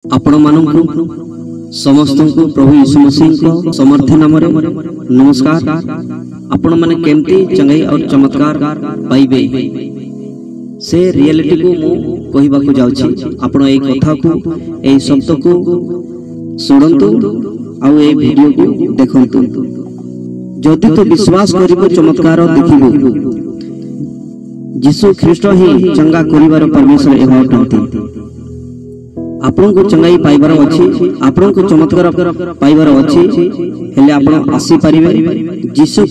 आपण मानू समस्त को प्रभु यीशु मसीह को समर्थ नाम नमस्कार। आपण माने केमती चंगाई और चमत्कार पाइबे से रियलिटी को मु कहबा को जाउछि। आपण ए कथा को ए शब्द को सुनंतु आ ए वीडियो को देखंतु। जदि तो विश्वास करिबो चमत्कार देखिबो। यीशु ख्रीष्ट ही चंगा करिवार परमेश्वर एहा अटंती। आपण को चंगाई पाइबार अछि, आपण को चमत्कार पाइबार अछि, हेले आपण आसी परिबे। यीशु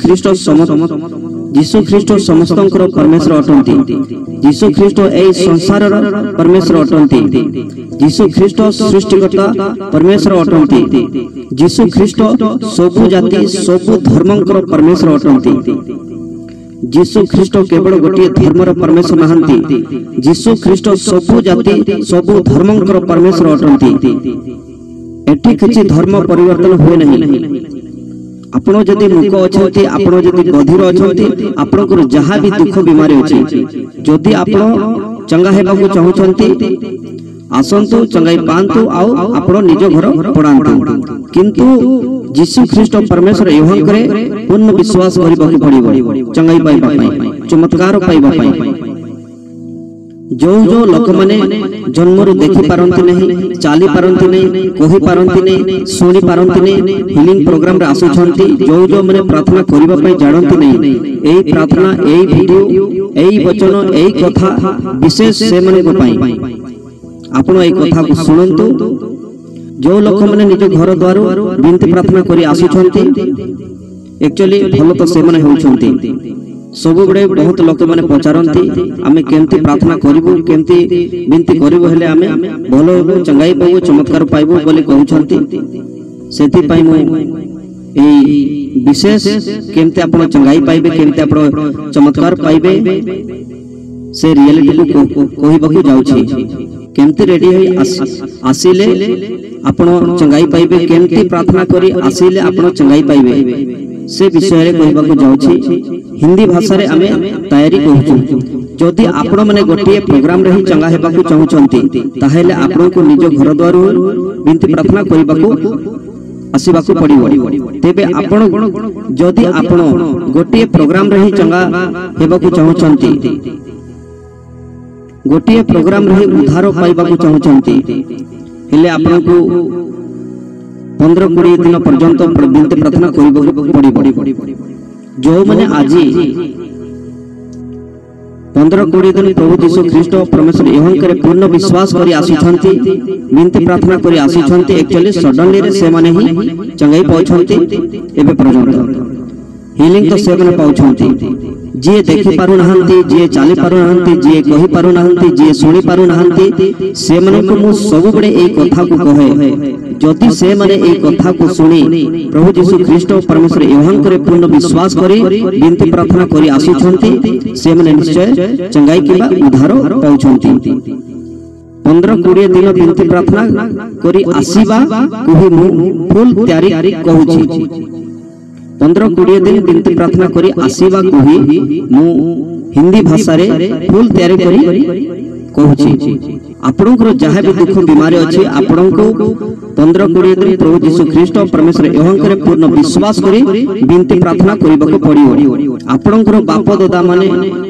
ख्रीष्ट समस्तंकर परमेश्वर अटंती। यीशु ख्रीष्ट ए संसारर परमेश्वर अटंती। यीशु ख्रीष्ट सृष्टिकर्ता परमेश्वर अटंती। यीशु ख्रीष्ट सबु जाति सबु धर्मंकर परमेश्वर अटंती। यीशु ख्रीष्ट केवल गोटे धर्मर परमेश्वर नहंती। यीशु ख्रीष्ट सबु जाति सबु धर्मंकर परमेश्वर अटंती। एठी किछि धर्म परिवर्तन होय नहीं। आपण जदि मूक अछंती, आपण जदि गधीर अछंती, आपनकर जहा भी दुख बीमारी अछि, जदि आपण चंगा हेबाकू चाहुचंती आसंतु चंगाई पांतु आउ आपण निज घर पड़ांतु। किंतु यीशु ख्रीष्ट परमेश्वर एवं करे पूर्ण विश्वास करिबाकू पड़िबो चंगाई पाइबा पई, चमत्कार पाइबा पई। जो जो लोक माने जन्मरु देखि पारंती नहीं, चाली पारंती नहीं, कहि पारंती नहीं, सुनी पारंती नहीं, हीलिंग प्रोग्राम रे आसुछंती, जो माने प्रार्थना करिबा पई जानंती नहीं, एई प्रार्थना एई वीडियो एई वचन एई कथा विशेष से माने को पई आपण एई कथा को सुनंतु। जो लोक माने निज घर द्वार विनती प्रार्थना करी आसुछंती, एक्चुअली भलो तो से माने होउछंती। सब बड़े बहुत लोक माने पचारंती आमे केमती प्रार्थना करिवो, केमती विनती करिवो, हेले आमे भलो हेबो, चंगाई पाइबो, चमत्कार पाइबो बोली कहउछंती। सेति पई मु एई विशेष केमती आपण चंगाई पाइबे, केमती आपण चमत्कार पाइबे से रियलिटी को कहबाकू जाउछि। केमती रेडी होई आसीले आपण चंगाई पाइबे, केमती प्रार्थना करी आसीले आपण चंगाई पाइबे से विषय रे कहबाकू जाउछि। हिंदी भाषा रे आमे तयारी कहउछु। जदि आपण माने गोटे प्रोग्राम रे ही चंगा हेबाकू चाहुचंती, ताहेले आपण को निज घर द्वार विनती प्रार्थना करबाकू आसीबाकू पड़िबो। तेबे आपण जदि आपण गोटे प्रोग्राम रे ही चंगा हेबाकू चाहुचंती, गोटे प्रोग्राम रे उद्धार पाइबाकू चाहुचंती, हेले आपण को 15-20 दिन पर्यंत विनती प्रार्थना करबाकू पड़िबो। जो माने आजी 15-20 दिन प्रभु यीशु ख्रीष्ट परमेश्वर एवं करे पूर्ण विश्वास करी आसीछंती, विनती प्रार्थना करी आसीछंती, एक्चुअली सडनली रे से माने ही चंगाई पाउछंती। एबे पर्यंत हीलिंग तो से माने पाउछंती। जे देखि पारु नहंती, जे चाली पारु नहंती, जे कहि पारु नहंती, जे सुनी पारु नहंती, से माने को मु सब बडे ए कथा को कहे। जदि से माने ए कथा को सुनी प्रभु यीशु ख्रीष्ट परमेश्वर एवं करे पूर्ण विश्वास करी विनती प्रार्थना करी आसुछंती, से माने निश्चय चंगाई किबा उद्धार पाउछंती। 15-20 दिन विनती प्रार्थना करी आसीबा कोहि मु फुल तयारी कहूची। 15-20 दिन विनती प्रार्थना करी आसीबा कोहि मु हिंदी भाषा रे फुल तयारी करी कहूची। आपणकर जहाँ भी दुख बीमारी अच्छी आपण को 15-20 दिन प्रभु यीशु ख्रीष्ट परमेश्वर एवं करे पूर्ण विश्वास करी विनती प्रार्थना करबाकू पड़िबो। आपणकर बाप दादा माने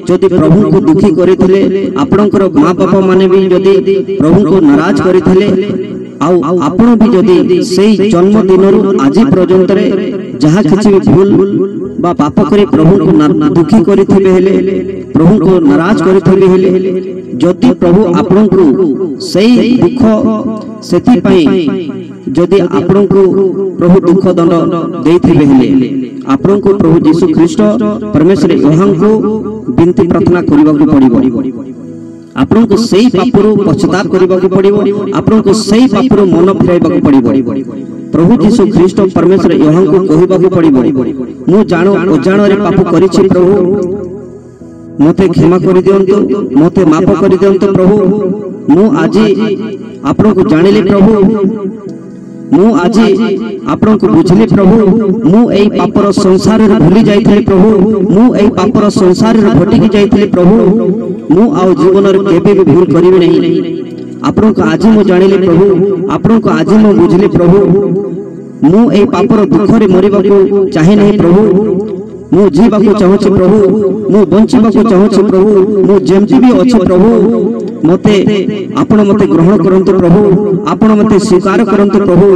जदि प्रभु को दुखी करिथिले, आपणकर मां बाप माने भी जदि प्रभु को नाराज करिथिले, आउ आपण भी जदि सेई जन्म दिनरु आज पर्यंत रे जहाँ किछि भी भूल बा पाप करी प्रभु को दुखी करिथिबे, हेले प्रभु को नाराज करिथिबे, हेले जदि प्रभु आपण को सही दुख सेति पई जदि आपण को प्रभु दुख दंड देथिबे, हेले आपण को प्रभु यीशु ख्रीष्ट परमेश्वर एवं को विनती प्रार्थना करबाकू पड़िबो। आपण को सही पापरु पश्चाताप करबाकू पड़िबो, आपण को सही पापरु मन फिराइबाकू पड़िबो। प्रभु यीशु ख्रीष्ट परमेश्वर एवं को कहबाकू पड़िबो, मु जानो अजानो रे पाप करिछि, प्रभु मोते क्षमा करि दियंतु, मोते माफ करि दियंतु प्रभु। मु आजी आपण को जानिले प्रभु, मु आजी आपण को बुझिले प्रभु। मु एई पापर संसार रे भूली जाइथिले प्रभु, मु एई पापर संसार रे भटकी जाइथिले प्रभु। मु आउ जीवन रे केबे भी भूल करिबे नहीं। आपण को आज मु जानिले प्रभु आपण को आज मु बुझिले प्रभु मु ए पापर दुख रे मरिबा को चाहे नहीं प्रभु मु जीवा को चाहूँ प्रभु मु बंचिबा को चाहूँ प्रभु मु जेमती भी अच्छी प्रभु मते आपण मते ग्रहण करंतु प्रभु आपण मते स्वीकार करंतु प्रभु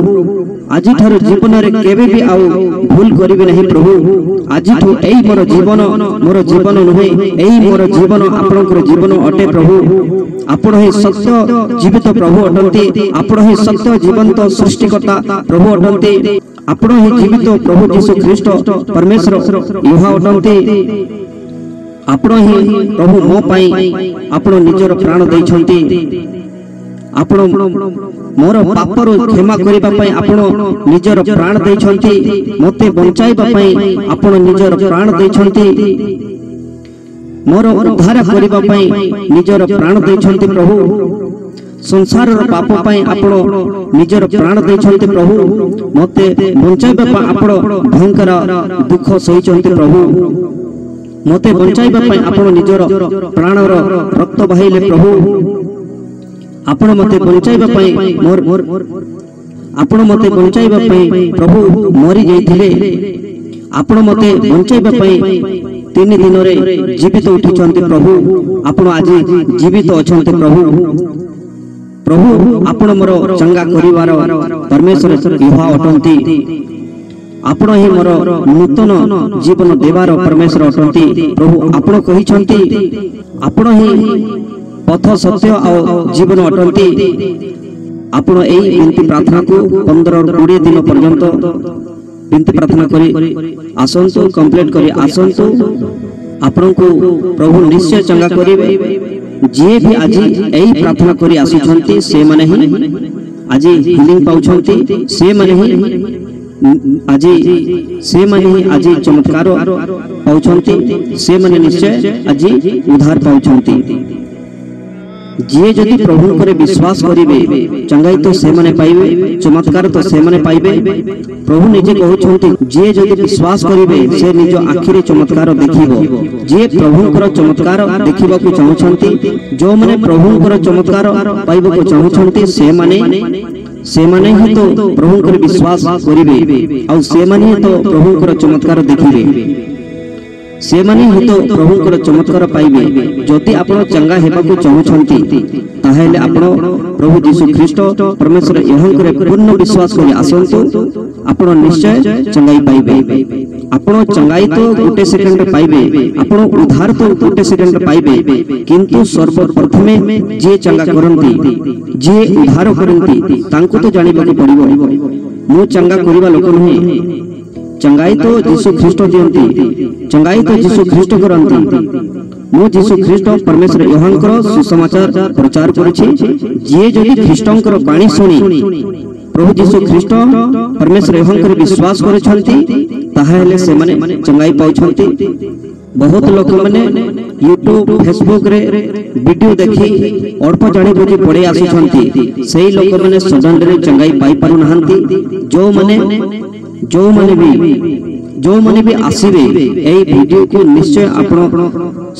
आज ठार जीवन रे केबे भी आउ भूल करिवे नहीं प्रभु आज ठो एई मोर जीवन नुहे एई मोर जीवन आपनकर जीवन अटे प्रभु आपण हे सत्य जीवित प्रभु अटंती आपण हे सत्य जीवंत सृष्टिकर्ता प्रभु अटंती आपण हे जीवित प्रभु यीशु ख्रीष्ट परमेश्वर यहोवा अटंती आपण ही प्रभु मो पाई आपण निजर प्राण दैछंती आपण मोर पापर क्षमा करिबा पई आपण निजर प्राण दैछंती मते बंचाइबा पई आपण निजर प्राण दैछंती मोर उद्धार करिबा पई निजर प्राण दैछंती प्रभु संसार रो पाप पई आपण निजर प्राण दैछंती प्रभु मते बंचाइबा पई आपण भयंकर दुख सहिचंती प्रभु मते बंचाइबा पई आपण निजर प्राणर रक्त बहाइले प्रभु आपण मते बंचाइबा पई मोर आपण मते बंचाइबा पई प्रभु मरि जाइथिले आपण मते बंचाइबा पई 3 दिन रे जीवित उठिचंती प्रभु आपण आज जीवित अछंती प्रभु आपण मोर चंगा करिवार परमेश्वर यहोवा अटंती आपण ही मोर नूतन जीवन देवार परमेश्वर अटंती प्रभु आपण कहिसंती आपण ही पथ सत्य और जीवन अटंती आपण एई विनती प्रार्थना को 15 और 20 दिन पर्यंत विनती प्रार्थना करी आसंतु कंप्लीट करी आसंतु आपण को प्रभु निश्चय चंगा करिवे जे भी आज एई प्रार्थना करी आसीछंती से माने ही आज हीलिंग पाउछंती से माने ही आज से माने ही आज चमत्कार पाउछंती से माने निश्चय आज उद्धार पाउछंती जे जदि प्रभु करे विश्वास करिवे चंगाई तो से माने पाइबे चमत्कार तो से माने पाइबे प्रभु निजे कहउछंती जे जदि विश्वास करिवे से निज आखिरे चमत्कार देखिबो जे प्रभु कर चमत्कार देखिबा को चाहउछंती जो माने प्रभु कर चमत्कार पाइबो को चाहउछंती से माने ही तो प्रभु कर विश्वास करिवे और से माने ही तो प्रभु कर चमत्कार देखिबे से माने ही तो प्रभु कर चमत्कार पाइबे जति आपण चंगा हेबा को चाहउछंती ताहेले आपण प्रभु यीशु ख्रीष्ट परमेश्वर यहोवा रे पूर्ण विश्वास करी आसंतु आपण निश्चय चंगाई पाइबे आपण चंगाई तो गोटे सेकंड रे पाइबे आपण उद्धार तो गोटे सेकंड रे पाइबे किंतु सर्वप्रथमे जे चंगा करंती जे उद्धार करंती तांको तो जानिबा को पड़िबो मु चंगा करिबा लोक नहे चंगाई तो यीशु ख्रीष्ट दियंती चंगाई तो यीशु ख्रीष्ट करंती मु यीशु ख्रीष्ट परमेश्वर यहोवा सुसमाचार प्रचार करूछि जे जदि ख्रीष्टंकर बाणी सुनी प्रभु यीशु ख्रीष्ट परमेश्वर यहोवा विश्वास करछंती ताहेले से माने चंगाई पाउछंती बहुत लोक माने यूट्यूब फेसबुक रे वीडियो देखि अल्प जानि बुझि पड़े आसुछंती सेही लोक माने सडन रे चंगाई पाई पारु नहंती जो माने भी आसीबे एई वीडियो को निश्चय आपण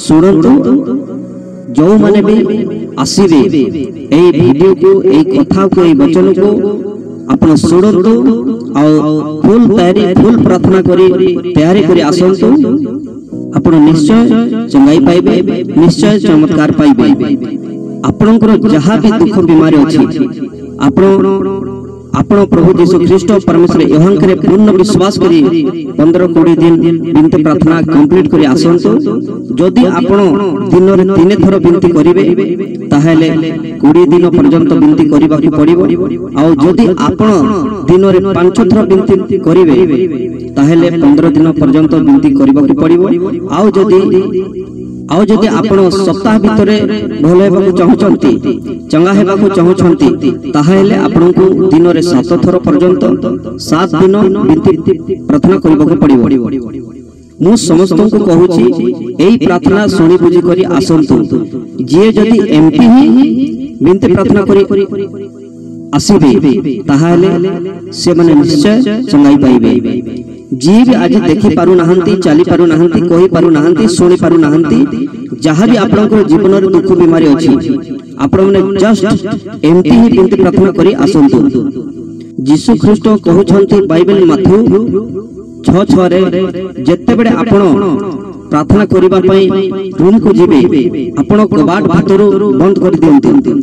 सुनंतु जो माने भी आसीबे एई वीडियो को एई कथा को एई वचन को आपण सुनंतु और फुल प्रार्थना करी तैयारी करी आसंतु आपण निश्चय चंगाई पाइबे निश्चय चमत्कार पाइबे आपनकर जहाँ भी दुख बीमारी अछि आपण प्रभु यीशु ख्रीष्ट परमेश्वर यहोवा रे पूर्ण विश्वास करी 15-20 दिन विनती प्रार्थना कंप्लीट करी आसंतु जदि आपण दिन रे 3 थर विनती करिवे ताहेले 20 दिन पर्यंत विनती करिबा को पड़िबो आ जदि आपण दिन रे 5 थर विनती करिवे ताहेले 15 दिन पर्यंत विनती करिबा को पड़िबो आ जदि आपण सप्ताह भितरे भल हेबा को चाहउछंती चंगा हेबा को चाहउछंती ताहेले आपण को दिन रे 7 थर पर्यंत 7 दिन विनती प्रार्थना करिबा को पड़िबो मु समस्त को कहूची एई प्रार्थना सुनी बुझी करी आसंतु जे जदि एमपी ही विनती प्रार्थना करी आसीबे ताहाले से माने निश्चय चंगाई पाइबे जी भी आज देखि पारु नहंती चली पारु नहंती कहि पारु नहंती सुनि पारु नहंती जहाँ भी आपनकर जीवन रे दुख बीमारी अछि आपण माने जस्ट एमती ही बिनती प्रार्थना करी आसंतु। यीशु ख्रीष्ट कहउछंती बाइबल माथ्यू 6:6 रे जत्ते बेडे आपण प्रार्थना करिबा पई रूम को जिबे आपण कबाट भितरु बंद कर दियंतु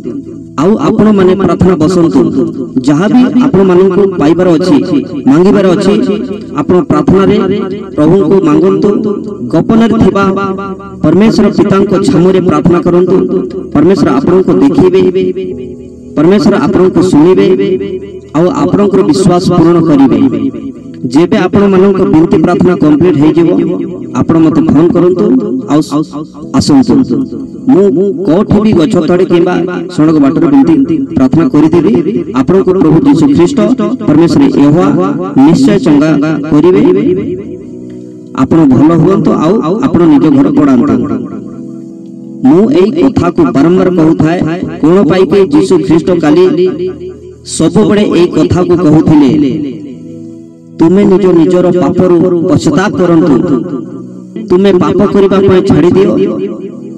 आउ आपण माने प्रार्थना बसंतु। जहाँ भी आपण मानन को पाइबार अछि मांगीबार अछि आपण प्रार्थना रे प्रभु को मांगंतु। गोपन रे थिबा परमेश्वर पिता को छामुरे प्रार्थना करंतु। परमेश्वर आपण को देखिबे, परमेश्वर आपण को सुनिबे आउ आपण को विश्वास पूर्ण करिबे। जेबे आपण मानन को बिनती प्रार्थना कंप्लीट हे जिवो आपण मते फोन करंतु आउ आसंतु। मु कोठी भी गछ तड़े किबा सड़क बाटर बिनती प्रार्थना करि देबी। आपण को प्रभु यीशु ख्रीष्ट परमेश्वर यहोवा निश्चय चंगा करिवे। आपण भलो हुअंतु आउ आपण निज घर पड़ांतु। मु एई कथा को बारंबार कहउथाय कोन पाई के यीशु ख्रीष्ट काली सब बड़े एई कथा को कहउथिले तुमे निज निजर पापर पश्चाताप करंतु। तुमे पाप करिबा पय छाड़ी दियो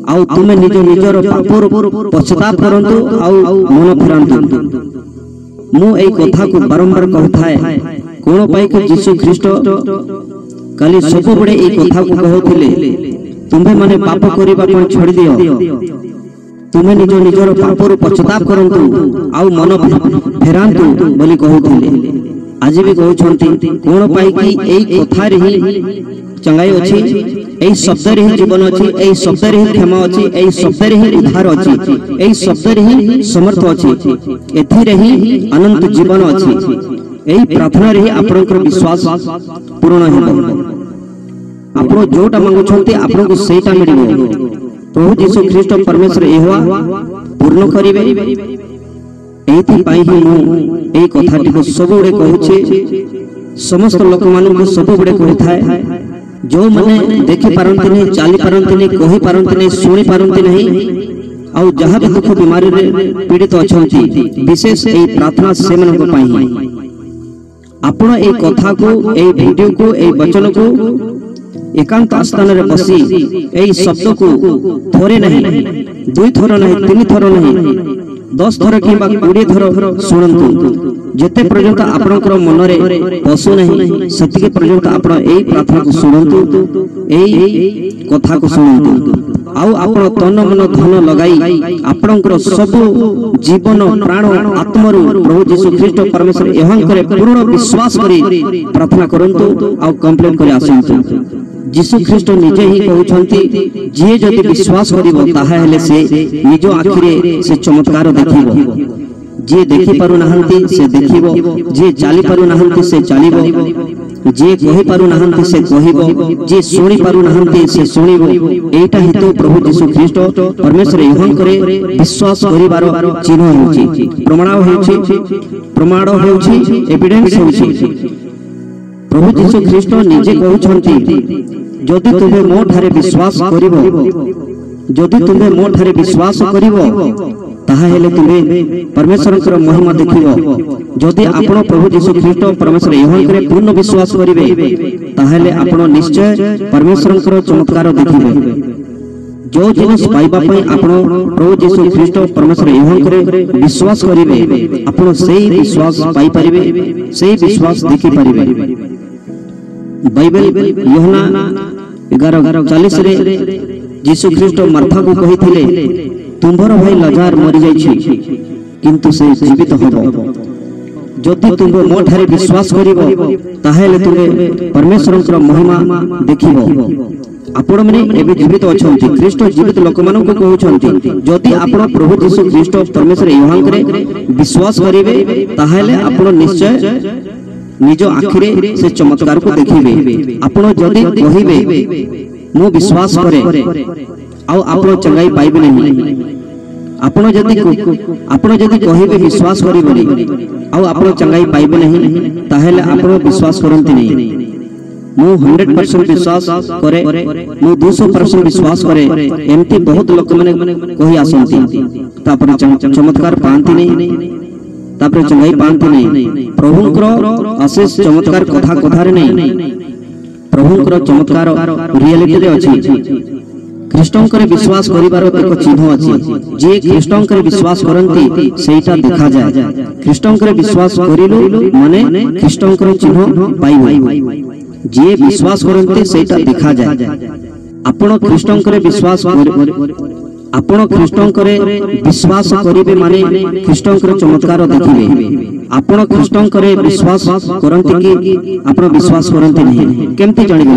आउ तुमे निज निजर पापर पश्चाताप करंतु आउ मन फेरांतु। मु एई कथा को बारंबार कहउथाय कोन पाई के यीशु ख्रीष्ट काली सब बड़े एई कथा को कहउथिले तुमे माने पाप करिबा पय छाड़ी दियो तुमे निज निजर पापर पश्चाताप करंतु आउ मन फेरांतु बोली कहउथिले। आज भी कहउछंती कोन पाई कि एई कथा रे ही चंगाई अछि, एई शब्द रे ही जीवन अछि, एई शब्द रे ही क्षमा अछि, एई शब्द रे ही उद्धार अछि, एई शब्द रे ही समर्थ अछि, एथि रे ही अनंत जीवन अछि। एई प्रार्थना रे ही आपनकर विश्वास पूर्ण हेबो। आपण जोटा मांगुछंती आपण को सेटा मिलिबो। प्रभु यीशु ख्रीष्ट परमेश्वर यहोवा पूर्ण करिवे। एथि पाई ही मु एई कथाटी को सब बड़े कहूछे। समस्त लोक मानन को सब बड़े कहथाय जो माने देखि पारंती नहीं, चाली पारंती नहीं, कहि पारंती नहीं, सुनि पारंती नहीं आउ जहाँ भी दुख बीमारी रे पीड़ित अछंती विशेष एई प्रार्थना से मन को पाई। आपण एई कथा को, एई वीडियो को, एई वचन को एकांत स्थान रे बसी एई शब्द को थोरे नहीं, दुई थोर नहीं, तीन थोर नहीं, 10 थोर किबा 20 थोर सुनंतु। जेते पर्यंत आपनकर मन रे पसु नहीं सेतिके पर्यंत आपण एई प्रार्थना को सुनंतु, एई कथा को सुनंतु आउ आपण तन मन धन लगाई आपनकर सब जीवन प्राण आत्मरु प्रभु यीशु ख्रीष्ट परमेश्वर यहोंकर पूर्ण विश्वास करी प्रार्थना करंतु आउ कंप्लीट करी आसंतु। यीशु ख्रीष्ट निजे ही कहउछंती जे जदि विश्वास करिवो ताहा हेले से निज आखिरे से चमत्कार देखिवो। जे देखि पारु नाहंती से देखिवो, जे चाली पारु नाहंती से चालिवो, जे कहि पारु नाहंती से कहिवो, जे सुनि पारु नाहंती से सुनिवो। एटा हेतु प्रभु यीशु ख्रीष्ट परमेश्वर यहोंकरे विश्वास करिवार चिन्ह होछि, प्रमाण होछि, एविडेंस होछि। प्रभु यीशु ख्रीष्ट निजे कहउछंती जदि तुमे मो ठारे विश्वास करिवो, जदि तुमे मो ठारे विश्वास करिवो ताहा हेले तुमे परमेश्वरकर महिमा देखिवो। जदि आपण प्रभु यीशु ख्रीष्ट परमेश्वर यहोंकरे पूर्ण विश्वास करिवे ताहा हेले आपण निश्चय परमेश्वरकर चमत्कार देखिवे। जो जिनिस पाइबा पई आपण प्रभु यीशु ख्रीष्ट परमेश्वर यहोंकरे विश्वास करिवे आपण सेही विश्वास पाई परिवे, सेही विश्वास देखि परिवे। बाइबल यूहन्ना 11:40 रे यीशु ख्रीष्ट मार्था को कहिथिले तुम्भर भाई लजार मरि जाइछि किंतु से जीवित होबो। जदि तुमे मो ठारे विश्वास करिवो ताहेले तुमे परमेश्वरकर महिमा देखिवो। आपण माने एबे जीवित अछंती, ख्रीष्ट जीवित लोक मानन को कहउछंती जदि आपण प्रभु यीशु ख्रीष्ट परमेश्वर यहोंकरे विश्वास करिवे ताहेले आपण निश्चय निज आखिरे से चमत्कार को देखिवे। आपण जदि कहिवे मो विश्वास करे आउ आपण चंगाई पाइबे नहीं, आपण जदि कहिवे विश्वास करिबोली आउ आपण चंगाई पाइबे नहीं ताहेले आपण विश्वास करंती नहीं। मु 100% विश्वास करे, मु 200% विश्वास करे एमती बहुत लोक माने कहि आसंती तापर चमत्कार पांती नहीं, तापर चंगाई पांती नहीं। प्रभुंकर अशेष चमत्कार कथा रे नहीं, प्रभुंकर चमत्कार रियलिटी रे अछि। ଖ୍ରୀଷ୍ଟଙ୍କର ବିଶ୍ୱାସ କରିବାର ଏକ ଚିହ୍ନ ଅଛି। ଯିଏ ଖ୍ରୀଷ୍ଟଙ୍କର ବିଶ୍ୱାସ କରନ୍ତି ସେଇଟା ଦେଖାଯାଏ। ଖ୍ରୀଷ୍ଟଙ୍କର ବିଶ୍ୱାସ କରିଲୁ ମାନେ ଖ୍ରୀଷ୍ଟଙ୍କର ଚିହ୍ନ ପାଇବୁ। ଯିଏ ବିଶ୍ୱାସ କରନ୍ତି ସେଇଟା ଦେଖାଯାଏ। ଆପଣ ଖ୍ରୀଷ୍ଟଙ୍କର ବିଶ୍ୱାସ କରିବେ ମାନେ ଖ୍ରୀଷ୍ଟଙ୍କର ଚମତ୍କାର ଦେଖିବେ। ଆପଣ ଖ୍ରୀଷ୍ଟଙ୍କର ବିଶ୍ୱାସ କରନ୍ତି କି ଆପଣ ବିଶ୍ୱାସ କରନ୍ତି ନାହିଁ କେମିତି ଜାଣିବେ?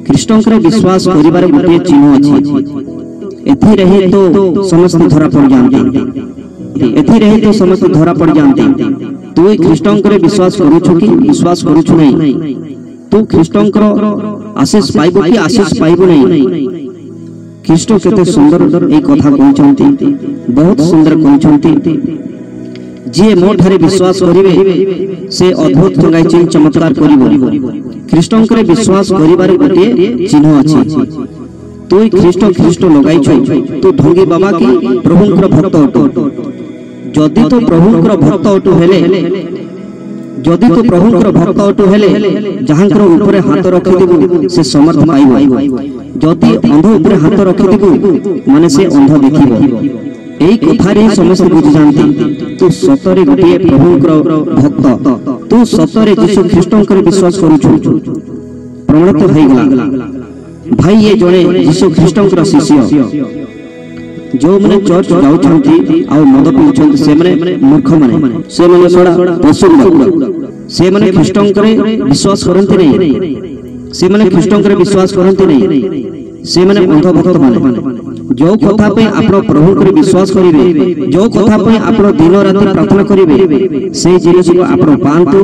ଖ୍ରୀଷ୍ଟଙ୍କର ବିଶ୍ୱାସ କରିବାର ଗୋଟିଏ ଚିହ୍ନ ଅଛି। ଏଥିରେ ହିଁ ତ ସମସ୍ତେ ଧରା ପଡ଼ିଯାନ୍ତି। ତୁ ଖ୍ରୀଷ୍ଟଙ୍କର ବିଶ୍ୱାସ କରୁଛୁ କି ବିଶ୍ୱାସ କରୁଛୁ ନାହିଁ? ତୁ ଖ୍ରୀଷ୍ଟଙ୍କର ଆଶୀଷ ପାଇବୁ କି ଆଶୀଷ ପାଇବୁ ନାହିଁ? ଖ୍ରୀଷ୍ଟ କେତେ ସୁନ୍ଦର এই କଥା କହିଛନ୍ତି, ବହୁତ ସୁନ୍ଦର କହିଛନ୍ତି। ଯିଏ ମୋ ଠାରେ ବିଶ୍ୱାସ କରିବେ ସେ ଅଦ୍ଭୁତ ଚଙ୍ଗାଇ ଚମତ୍କାର କରିବ। ଖ୍ରୀଷ୍ଟଙ୍କର ବିଶ୍ୱାସ କରିବାର ଗୋଟିଏ ଚିହ୍ନ ଅଛି। ତୁ ଖ୍ରୀଷ୍ଟ ଲଗାଇଛୁ, ତୁ ଢଙ୍ଗି ବାବା କି ପ୍ରଭୁଙ୍କର ଭକ୍ତ ଅଟୁ। ଯଦି ତୁ ପ୍ରଭୁଙ୍କର ଭକ୍ତ ଅଟୁ ହେଲେ ଯାହାଙ୍କର ଉପରେ ହାତ ରଖିଦେବୁ ସେ ସମର୍ଥ ପାଇବ। ଯଦି ଅନ୍ଧ ଉପରେ ହାତ ରଖିଦେବୁ ମାନେ ସେ ଅନ୍ଧ ଦେଖିବ। এই কথারে সমস্ত বুঝিযাନ୍ତି তু সତରେ গোটিଏ প্রভুଙ୍କର ভক্ত। তু সତରେ যীশু খ্ରୀଷ୍ଟଙ୍କର ବିଶ୍ୱାସ କରୁଛୁ। ପ୍ରମାଣିତ ହୋଇଗଲା ଭାଇ ଏ ଜଣେ ଯୀଶୁ ଖ୍ରୀଷ୍ଟଙ୍କର ଶିଷ୍ୟ। ଯେଉଁମାନେ ଚର୍ଚ୍ଚ ଯାଉଛନ୍ତି ଆଉ ମଦ ପିଉଛନ୍ତି ସେମାନେ ମୂର୍ଖମାନେ, ସେମାନେ ସଡ଼ା ପଶୁ। ସେମାନେ ଖ୍ରୀଷ୍ଟଙ୍କର ବିଶ୍ୱାସ କରନ୍ତି ନାହିଁ। ସେମାନେ ଅନ୍ଧ ଭକ୍ତମାନେ। जो कथा पे आपण प्रभु को विश्वास करिवे, जो कथा पे आपण दिन रात प्रार्थना करिवे से जिनिस को आपण पांतु।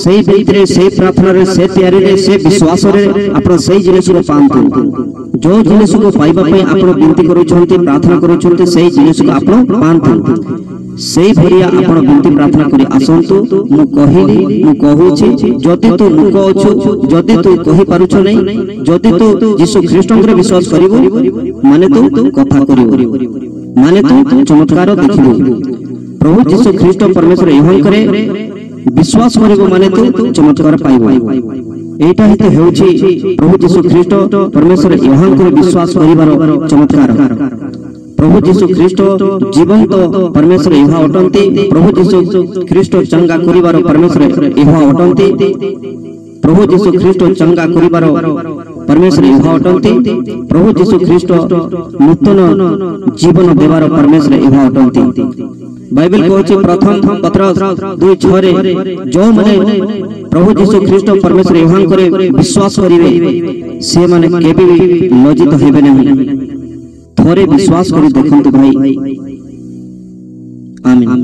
सेही भीतरे से प्रार्थना रे से तैयारी रे से विश्वास रे आपण सेही जिनिस को पांतु। जो जिनिस को पाइबा पे आपण विनती करूछंती प्रार्थना करूछंती सेही जिनिस को आपण पांतु। सेही भरिया आपण विनती प्रार्थना करी आसंतु। मु कहिली मु कहूची जदि तू मुक अछु, जदि तू कहि पारुछ नै, जदि तू यीशु ख्रीष्टंकर विश्वास करिवो माने तू कथा करिवो, माने तू चमत्कार देखिबो। प्रभु यीशु ख्रीष्ट परमेश्वर एवं करे विश्वास करिवो माने तू चमत्कार पाइबो। एटा हिते हेउची प्रभु यीशु ख्रीष्ट परमेश्वर एवं करे विश्वास करिवार चमत्कार। प्रभु यीशु ख्रीष्ट जीवंत परमेश्वर एहा अटंती। प्रभु यीशु ख्रीष्ट चंगा करिवार परमेश्वर एहा अटंती। प्रभु यीशु ख्रीष्ट चंगा करिवार परमेश्वर एहा अटंती। प्रभु यीशु ख्रीष्ट नूतन जीवन देवार परमेश्वर एहा अटंती। बाइबल कहछि प्रथम पत्र 2:6 रे जो माने प्रभु यीशु ख्रीष्ट परमेश्वर एहा करे विश्वास करिवे से माने केबे लज्जित हेबे नहीं। थोड़े विश्वास करी देखंतु भाई। आमीन।